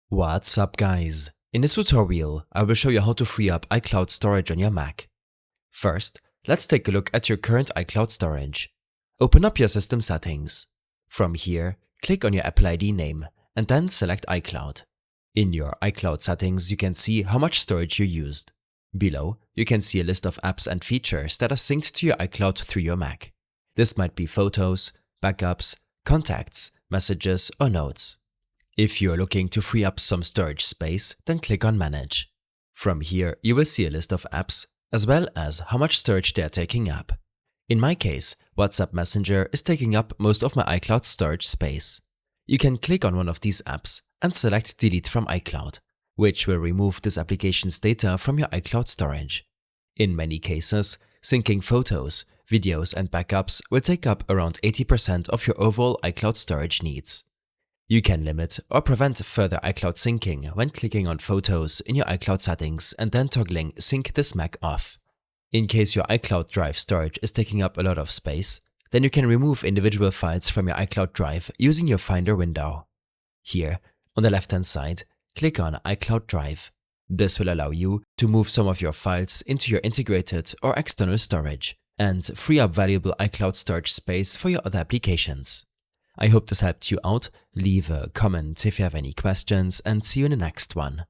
What's up guys? In this tutorial, I will show you how to free up iCloud storage on your Mac. First, let's take a look at your current iCloud storage. Open up your system settings. From here, click on your Apple ID name and then select iCloud. In your iCloud settings, you can see how much storage you used. Below, you can see a list of apps and features that are synced to your iCloud through your Mac. This might be photos, backups, contacts, messages, or notes. If you're looking to free up some storage space, then click on Manage. From here, you will see a list of apps, as well as how much storage they are taking up. In my case, WhatsApp Messenger is taking up most of my iCloud storage space. You can click on one of these apps and select Delete from iCloud, which will remove this application's data from your iCloud storage. In many cases, syncing photos, videos and backups will take up around 80% of your overall iCloud storage needs. You can limit or prevent further iCloud syncing when clicking on Photos in your iCloud settings and then toggling Sync this Mac off. In case your iCloud Drive storage is taking up a lot of space, then you can remove individual files from your iCloud Drive using your Finder window. Here, on the left-hand side, click on iCloud Drive. This will allow you to move some of your files into your integrated or external storage and free up valuable iCloud storage space for your other applications. I hope this helped you out. Leave a comment if you have any questions and see you in the next one.